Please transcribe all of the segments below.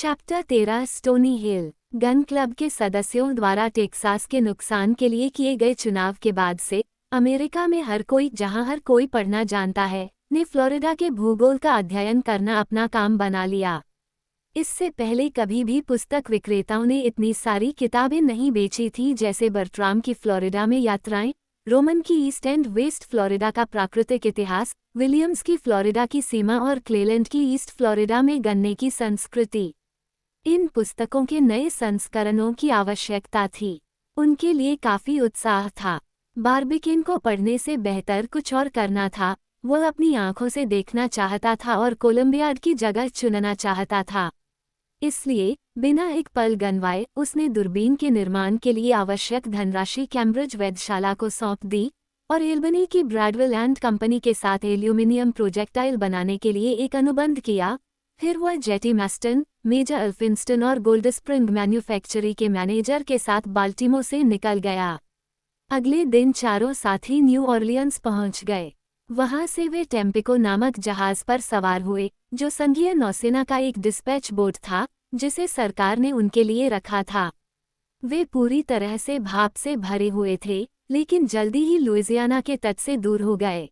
Chapter 13 stony हिल। Gun club के सदस्यों द्वारा टेक्सास के नुकसान के लिए किए गए चुनाव के बाद से अमेरिका में हर कोई, जहां हर कोई पढ़ना जानता है, ने फ्लोरिडा के भूगोल का अध्ययन करना अपना काम बना लिया। इससे पहले कभी भी पुस्तक विक्रेताओं ने इतनी सारी किताबें नहीं बेची थी, जैसे बर्ट्राम की फ्लोरिडा में यात्राएं, रोमन की ईस्ट एंड वेस्ट फ्लोरिडा का प्राकृतिक इतिहास, विलियम्स की फ्लोरिडा की सीमा और क्लेलैंड की ईस्ट फ्लोरिडा में गन्ने की संस्कृति। इन पुस्तकों के नए संस्करणों की आवश्यकता थी। उनके लिए काफी उत्साह था। बार्बिकिन को पढ़ने से बेहतर कुछ और करना था। वह अपनी आंखों से देखना चाहता था और कोलंबियाड की जगह चुनना चाहता था। इसलिए बिना एक पल गंवाए उसने दूरबीन के निर्माण के लिए आवश्यक धनराशि कैम्ब्रिज वेधशाला को सौंप दी और एल्बनी की ब्रैडविल एंड कंपनी के साथ एल्यूमिनियम प्रोजेक्टाइल बनाने के लिए एक अनुबंध किया। फिर वह जेटी मैस्टन, मेजर अल्फिंस्टन और गोल्डस्प्रिंग मैन्युफैक्चरी के मैनेजर के साथ बाल्टीमोर से निकल गया। अगले दिन चारों साथी न्यू ऑरलियंस पहुंच गए। वहां से वे टेम्पिको नामक जहाज पर सवार हुए, जो संघीय नौसेना का एक डिस्पैच बोट था जिसे सरकार ने उनके लिए रखा था। वे पूरी तरह से भाप से भरे हुए थे, लेकिन जल्दी ही लुइसियाना के तट से दूर हो गए।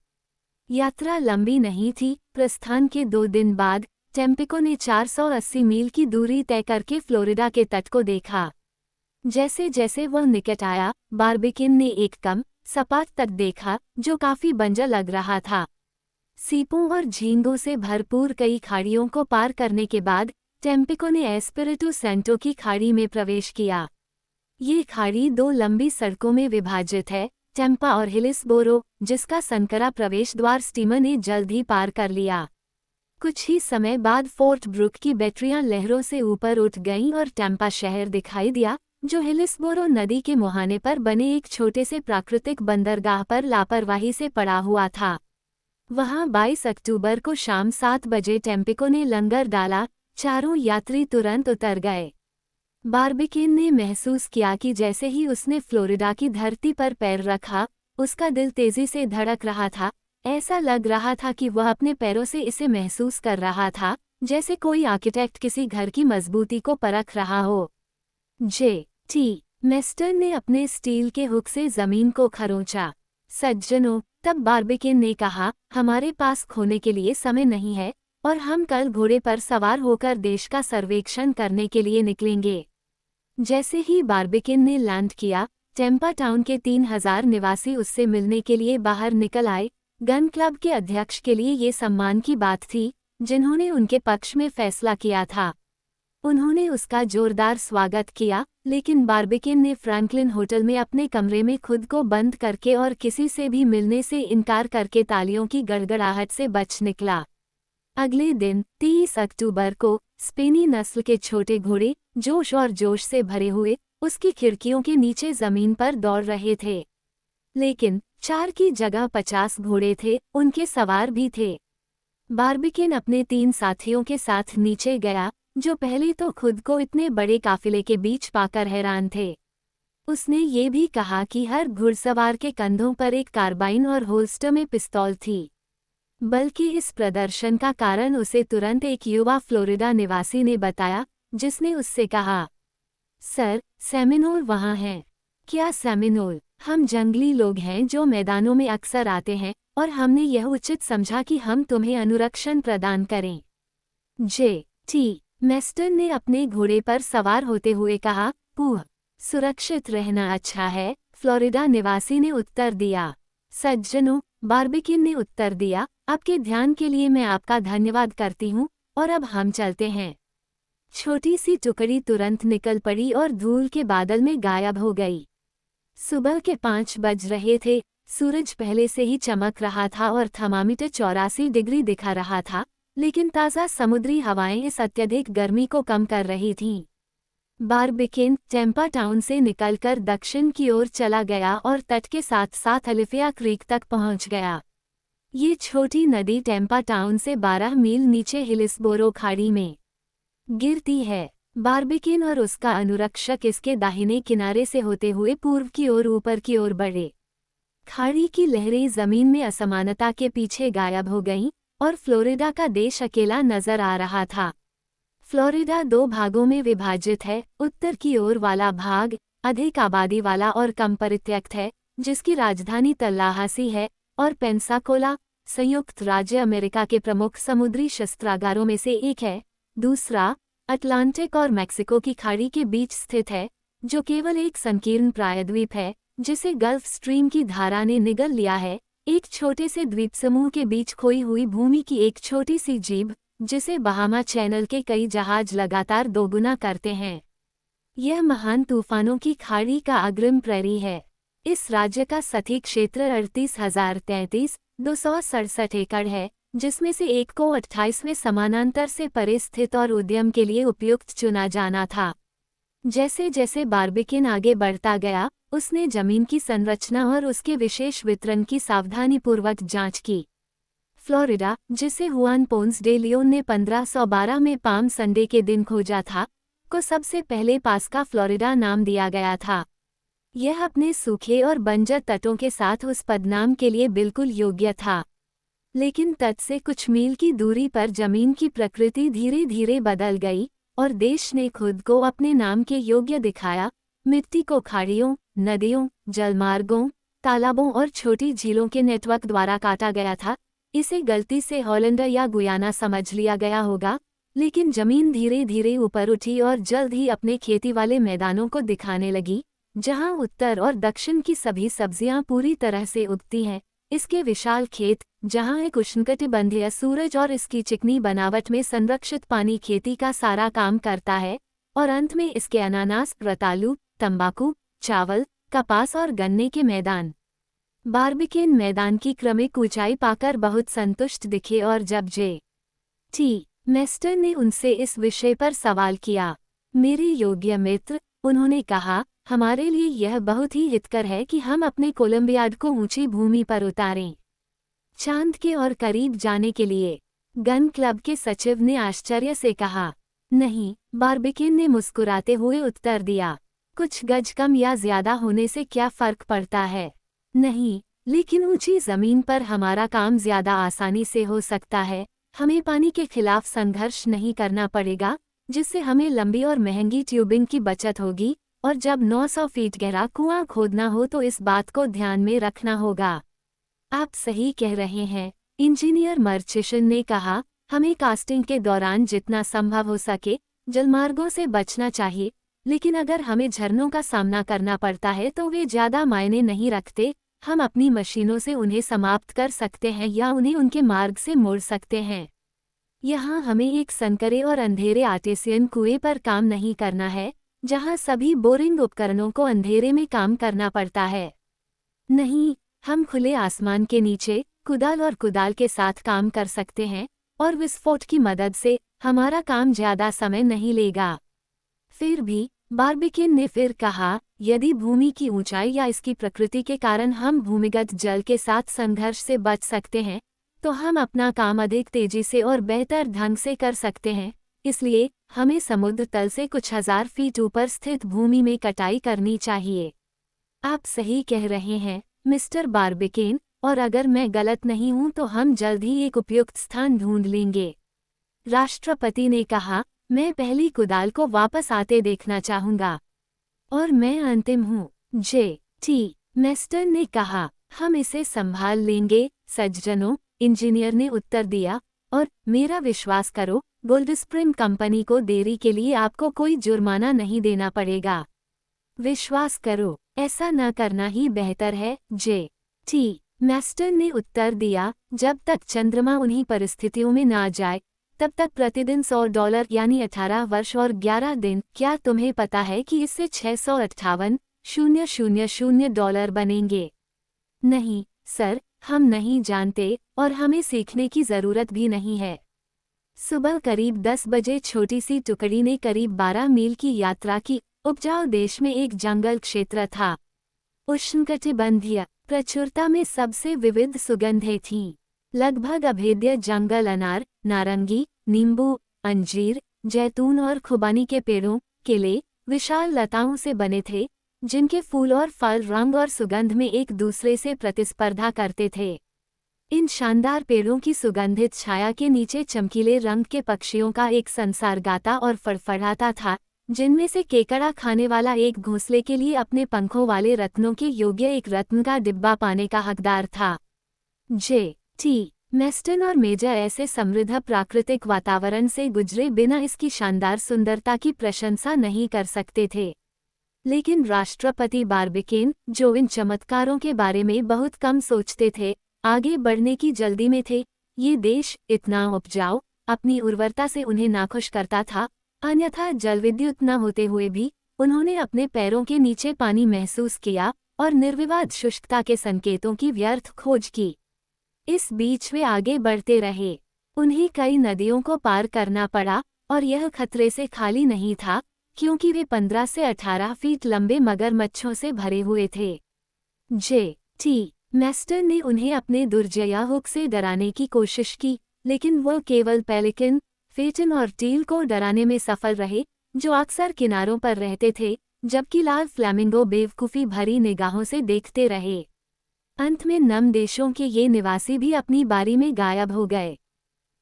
यात्रा लंबी नहीं थी। प्रस्थान के 2 दिन बाद टेम्पिको ने 480 मील की दूरी तय करके फ्लोरिडा के तट को देखा। जैसे जैसे वह निकट आया, बार्बिकिन ने एक कम सपाट तट देखा जो काफी बंजर लग रहा था। सीपों और झींगों से भरपूर कई खाड़ियों को पार करने के बाद टेम्पिको ने एस्पिरिटू सेंटो की खाड़ी में प्रवेश किया। ये खाड़ी 2 लंबी सड़कों में विभाजित है, टेम्पा और हिलिसबोरो, जिसका संकरा प्रवेश द्वार स्टीमर ने जल्द ही पार कर लिया। कुछ ही समय बाद फोर्ट ब्रुक की बैटरियां लहरों से ऊपर उठ गईं और टेम्पा शहर दिखाई दिया, जो हिलिसबोरो नदी के मुहाने पर बने एक छोटे से प्राकृतिक बंदरगाह पर लापरवाही से पड़ा हुआ था। वहां 22 अक्टूबर को शाम 7 बजे टेम्पिको ने लंगर डाला। चारों यात्री तुरंत उतर गए। बार्बिकिन ने महसूस किया कि जैसे ही उसने फ्लोरिडा की धरती पर पैर रखा, उसका दिल तेजी से धड़क रहा था। ऐसा लग रहा था कि वह अपने पैरों से इसे महसूस कर रहा था, जैसे कोई आर्किटेक्ट किसी घर की मजबूती को परख रहा हो। जे.टी. मैस्टर ने अपने स्टील के हुक से जमीन को खरोंचा। सज्जनों, तब बार्बिकिन ने कहा, हमारे पास खोने के लिए समय नहीं है और हम कल घोड़े पर सवार होकर देश का सर्वेक्षण करने के लिए निकलेंगे। जैसे ही बार्बिकिन ने लैंड किया, टेम्पा टाउन के 3000 निवासी उससे मिलने के लिए बाहर निकल आए। गन क्लब के अध्यक्ष के लिए ये सम्मान की बात थी, जिन्होंने उनके पक्ष में फैसला किया था। उन्होंने उसका जोरदार स्वागत किया, लेकिन बार्बिकिन ने फ्रैंकलिन होटल में अपने कमरे में खुद को बंद करके और किसी से भी मिलने से इनकार करके तालियों की गड़गड़ाहट से बच निकला। अगले दिन 30 अक्टूबर को स्पेनी नस्ल के छोटे घोड़े, जोश और जोश से भरे हुए, उसकी खिड़कियों के नीचे जमीन पर दौड़ रहे थे। लेकिन 4 की जगह 50 घोड़े थे, उनके सवार भी थे। बार्बिकिन अपने 3 साथियों के साथ नीचे गया, जो पहले तो खुद को इतने बड़े काफिले के बीच पाकर हैरान थे। उसने ये भी कहा कि हर घुड़सवार के कंधों पर एक कार्बाइन और होल्स्टर में पिस्तौल थी। बल्कि इस प्रदर्शन का कारण उसे तुरंत एक युवा फ्लोरिडा निवासी ने बताया, जिसने उससे कहा, सर, सेमिनोल वहाँ हैं। क्या सेमिनोल? हम जंगली लोग हैं जो मैदानों में अक्सर आते हैं और हमने यह उचित समझा कि हम तुम्हें अनुरक्षण प्रदान करें। जे.टी. मैस्टर ने अपने घोड़े पर सवार होते हुए कहा, पूह, सुरक्षित रहना अच्छा है, फ्लोरिडा निवासी ने उत्तर दिया। सज्जनों, बार्बिकिन ने उत्तर दिया, आपके ध्यान के लिए मैं आपका धन्यवाद करती हूँ और अब हम चलते हैं। छोटी सी टुकड़ी तुरंत निकल पड़ी और धूल के बादल में गायब हो गई। सुबह के 5 बज रहे थे। सूरज पहले से ही चमक रहा था और थर्मामीटर 84 डिग्री दिखा रहा था, लेकिन ताज़ा समुद्री हवाएं इस अत्यधिक गर्मी को कम कर रही थीं। बार्बिकिन टेम्पा टाउन से निकलकर दक्षिण की ओर चला गया और तट के साथ साथ अलिफिया क्रीक तक पहुंच गया। ये छोटी नदी टेम्पा टाउन से 12 मील नीचे हिलिसबोरो खाड़ी में गिरती है। बार्बिकिन और उसका अनुरक्षक इसके दाहिने किनारे से होते हुए पूर्व की ओर ऊपर की ओर बढ़े। खाड़ी की लहरें जमीन में असमानता के पीछे गायब हो गईं और फ्लोरिडा का देश अकेला नजर आ रहा था। फ्लोरिडा 2 भागों में विभाजित है। उत्तर की ओर वाला भाग अधिक आबादी वाला और कम परित्यक्त है, जिसकी राजधानी तल्लाहासी है, और पेंसाकोला संयुक्त राज्य अमेरिका के प्रमुख समुद्री शस्त्रागारों में से एक है। दूसरा अटलांटिक और मैक्सिको की खाड़ी के बीच स्थित है, जो केवल एक संकीर्ण प्रायद्वीप है जिसे गल्फ स्ट्रीम की धारा ने निगल लिया है, एक छोटे से द्वीप समूह के बीच खोई हुई भूमि की एक छोटी सी जीभ, जिसे बहामा चैनल के कई जहाज लगातार दोगुना करते हैं। यह महान तूफानों की खाड़ी का अग्रिम प्रैरी है। इस राज्य का सतही क्षेत्र 38,033,267 एकड़ है, जिसमें से एक को 28वें समानांतर से परे स्थित और उद्यम के लिए उपयुक्त चुना जाना था। जैसे जैसे बार्बिकिन आगे बढ़ता गया, उसने जमीन की संरचना और उसके विशेष वितरण की सावधानीपूर्वक जांच की। फ्लोरिडा, जिसे हुआन पोंस डे लियोन ने 1512 में पाम संडे के दिन खोजा था, को सबसे पहले पास्का फ्लोरिडा नाम दिया गया था। यह अपने सूखे और बंजर तटों के साथ उस पदनाम के लिए बिल्कुल योग्य था। लेकिन तट से कुछ मील की दूरी पर जमीन की प्रकृति धीरे धीरे बदल गई और देश ने खुद को अपने नाम के योग्य दिखाया। मिट्टी को खाड़ियों, नदियों, जलमार्गों, तालाबों और छोटी झीलों के नेटवर्क द्वारा काटा गया था। इसे गलती से हॉलैंड या गुयाना समझ लिया गया होगा, लेकिन जमीन धीरे धीरे ऊपर उठी और जल्द ही अपने खेती वाले मैदानों को दिखाने लगी, जहां उत्तर और दक्षिण की सभी सब्जियां पूरी तरह से उगती हैं। इसके विशाल खेत, जहां एक उष्णकटिबंधीय सूरज और इसकी चिकनी बनावट में संरक्षित पानी खेती का सारा काम करता है, और अंत में इसके अनानास, रतालू, तंबाकू, चावल, कपास और गन्ने के मैदान। बार्बिकेन मैदान की क्रमिक ऊंचाई पाकर बहुत संतुष्ट दिखे और जब जे.टी. मेस्टर ने उनसे इस विषय पर सवाल किया, मेरे योग्य मित्र, उन्होंने कहा, हमारे लिए यह बहुत ही हितकर है कि हम अपने कोलंबियाड को ऊंची भूमि पर उतारें। चांद के और करीब जाने के लिए। गन क्लब के सचिव ने आश्चर्य से कहा। नहीं, बार्बिकेन ने मुस्कुराते हुए उत्तर दिया, कुछ गज कम या ज्यादा होने से क्या फर्क पड़ता है। नहीं, लेकिन ऊंची जमीन पर हमारा काम ज्यादा आसानी से हो सकता है। हमें पानी के खिलाफ संघर्ष नहीं करना पड़ेगा, जिससे हमें लंबी और महंगी ट्यूबिंग की बचत होगी, और जब 900 फीट गहरा कुआं खोदना हो तो इस बात को ध्यान में रखना होगा। आप सही कह रहे हैं, इंजीनियर मर्चिसन ने कहा, हमें कास्टिंग के दौरान जितना संभव हो सके जलमार्गों से बचना चाहिए, लेकिन अगर हमें झरनों का सामना करना पड़ता है तो वे ज़्यादा मायने नहीं रखते। हम अपनी मशीनों से उन्हें समाप्त कर सकते हैं या उन्हें उनके मार्ग से मोड़ सकते हैं। यहाँ हमें एक संकरे और अंधेरे आर्टेसियन कुएं पर काम नहीं करना है, जहाँ सभी बोरिंग उपकरणों को अंधेरे में काम करना पड़ता है। नहीं, हम खुले आसमान के नीचे कुदाल और कुदाल के साथ काम कर सकते हैं, और विस्फोट की मदद से हमारा काम ज़्यादा समय नहीं लेगा। फिर भी, बार्बिकेन ने फिर कहा, यदि भूमि की ऊंचाई या इसकी प्रकृति के कारण हम भूमिगत जल के साथ संघर्ष से बच सकते हैं, तो हम अपना काम अधिक तेजी से और बेहतर ढंग से कर सकते हैं। इसलिए हमें समुद्र तल से कुछ हजार फीट ऊपर स्थित भूमि में कटाई करनी चाहिए। आप सही कह रहे हैं, मिस्टर बार्बिकेन, और अगर मैं गलत नहीं हूं तो हम जल्द ही एक उपयुक्त स्थान ढूंढ लेंगे। राष्ट्रपति ने कहा, मैं पहली कुदाल को वापस आते देखना चाहूंगा। और मैं अंतिम हूँ, जे.टी. मेस्टर ने कहा, हम इसे संभाल लेंगे सज्जनों, इंजीनियर ने उत्तर दिया, और मेरा विश्वास करो, गोल्डस्प्रिंग कंपनी को देरी के लिए आपको कोई जुर्माना नहीं देना पड़ेगा। विश्वास करो, ऐसा न करना ही बेहतर है, जे.टी. मेस्टर ने उत्तर दिया, जब तक चंद्रमा उन्हीं परिस्थितियों में ना जाए, तब तक प्रतिदिन $100 यानी 18 वर्ष और 11 दिन। क्या तुम्हें पता है कि इससे $658,000 बनेंगे? नहीं, सर, हम नहीं जानते, और हमें सीखने की जरूरत भी नहीं है। सुबह करीब 10 बजे छोटी सी टुकड़ी ने करीब 12 मील की यात्रा की। उपजाऊ देश में एक जंगल क्षेत्र था। उष्णकटिबंधीय प्रचुरता में सबसे विविध सुगंधें थीं। लगभग अभेद्य जंगल अनार, नारंगी, नींबू, अंजीर, जैतून और खुबानी के पेड़ों, केले, विशाल लताओं से बने थे, जिनके फूल और फल रंग और सुगंध में एक दूसरे से प्रतिस्पर्धा करते थे। इन शानदार पेड़ों की सुगंधित छाया के नीचे चमकीले रंग के पक्षियों का एक संसार गाता और फड़फड़ाता था, जिनमें से केकड़ा खाने वाला एक घोंसले के लिए अपने पंखों वाले रत्नों के योग्य एक रत्न का डिब्बा पाने का हकदार था। J.T. मेस्टन और मेजर ऐसे समृद्ध प्राकृतिक वातावरण से गुजरे बिना इसकी शानदार सुंदरता की प्रशंसा नहीं कर सकते थे। लेकिन राष्ट्रपति बारबिकेन, जो इन चमत्कारों के बारे में बहुत कम सोचते थे, आगे बढ़ने की जल्दी में थे। ये देश इतना उपजाऊ अपनी उर्वरता से उन्हें नाखुश करता था, अन्यथा जलविद्युत न होते हुए भी उन्होंने अपने पैरों के नीचे पानी महसूस किया और निर्विवाद शुष्कता के संकेतों की व्यर्थ खोज की। इस बीच वे आगे बढ़ते रहे। उन्हें कई नदियों को पार करना पड़ा और यह खतरे से खाली नहीं था, क्योंकि वे 15 से 18 फीट लंबे मगरमच्छों से भरे हुए थे। J.T. मेस्टर ने उन्हें अपने दुर्जया हुक से डराने की कोशिश की, लेकिन वो केवल पेलिकन, फेटन और टील को डराने में सफल रहे, जो अक्सर किनारों पर रहते थे, जबकि लाल फ्लैमिंगो बेवकूफ़ी भरी निगाहों से देखते रहे। अंत में नम देशों के ये निवासी भी अपनी बारी में गायब हो गए।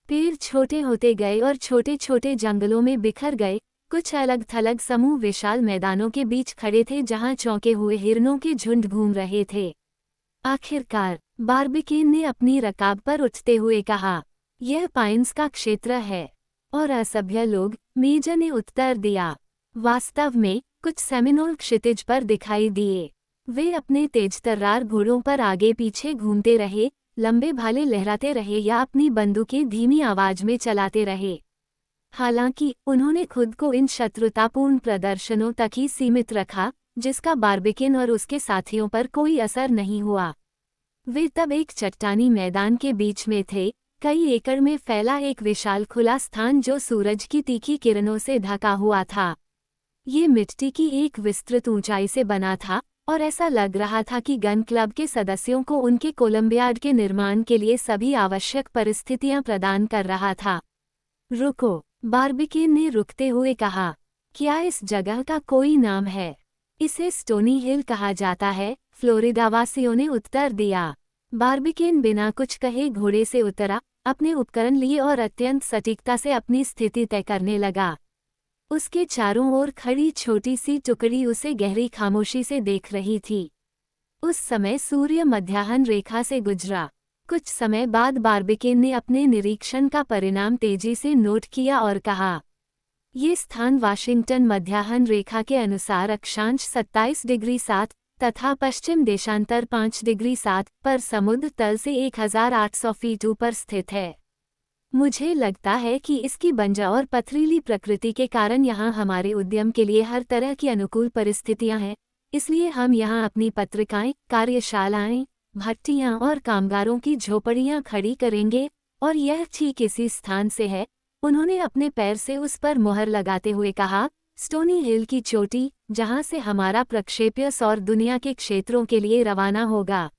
पेड़ छोटे होते गए और छोटे छोटे जंगलों में बिखर गए। कुछ अलग थलग समूह विशाल मैदानों के बीच खड़े थे, जहां चौंके हुए हिरनों के झुंड घूम रहे थे। आखिरकार बारबिकेन ने अपनी रकाब पर उठते हुए कहा, यह पाइन्स का क्षेत्र है। और असभ्य लोग, मेजर ने उत्तर दिया। वास्तव में कुछ सेमिनोल क्षितिज पर दिखाई दिए। वे अपने तेजतर्रार घोड़ों पर आगे पीछे घूमते रहे, लंबे भाले लहराते रहे या अपनी बंदूकें धीमी आवाज में चलाते रहे। हालांकि उन्होंने खुद को इन शत्रुतापूर्ण प्रदर्शनों तक ही सीमित रखा, जिसका बारबिकेन और उसके साथियों पर कोई असर नहीं हुआ। वे तब एक चट्टानी मैदान के बीच में थे, कई एकड़ में फैला एक विशाल खुला स्थान जो सूरज की तीखी किरणों से ढका हुआ था। ये मिट्टी की एक विस्तृत ऊंचाई से बना था और ऐसा लग रहा था कि गन क्लब के सदस्यों को उनके कोलंबियाड के निर्माण के लिए सभी आवश्यक परिस्थितियां प्रदान कर रहा था। रुको, बारबिकेन ने रुकते हुए कहा, क्या इस जगह का कोई नाम है? इसे स्टोनी हिल कहा जाता है, फ्लोरिडावासियों ने उत्तर दिया। बारबिकेन बिना कुछ कहे घोड़े से उतरा, अपने उपकरण लिए और अत्यंत सटीकता से अपनी स्थिति तय करने लगा। उसके चारों ओर खड़ी छोटी सी टुकड़ी उसे गहरी खामोशी से देख रही थी। उस समय सूर्य मध्याह्न रेखा से गुजरा। कुछ समय बाद बारबिकेन ने अपने निरीक्षण का परिणाम तेजी से नोट किया और कहा, ये स्थान वाशिंगटन मध्याह्न रेखा के अनुसार अक्षांश 27 डिग्री 7 तथा पश्चिम देशांतर 5 डिग्री 7 पर समुद्र तल से 1800 फीट ऊपर स्थित है। मुझे लगता है कि इसकी बंजर और पथरीली प्रकृति के कारण यहाँ हमारे उद्यम के लिए हर तरह की अनुकूल परिस्थितियाँ हैं, इसलिए हम यहाँ अपनी पत्रिकाएं, कार्यशालाएं, भट्टियाँ और कामगारों की झोपड़ियाँ खड़ी करेंगे, और यह ठीक इसी स्थान से है। उन्होंने अपने पैर से उस पर मुहर लगाते हुए कहा, स्टोनी हिल की चोटी, जहाँ से हमारा प्रक्षेप्य सौर दुनिया के क्षेत्रों के लिए रवाना होगा।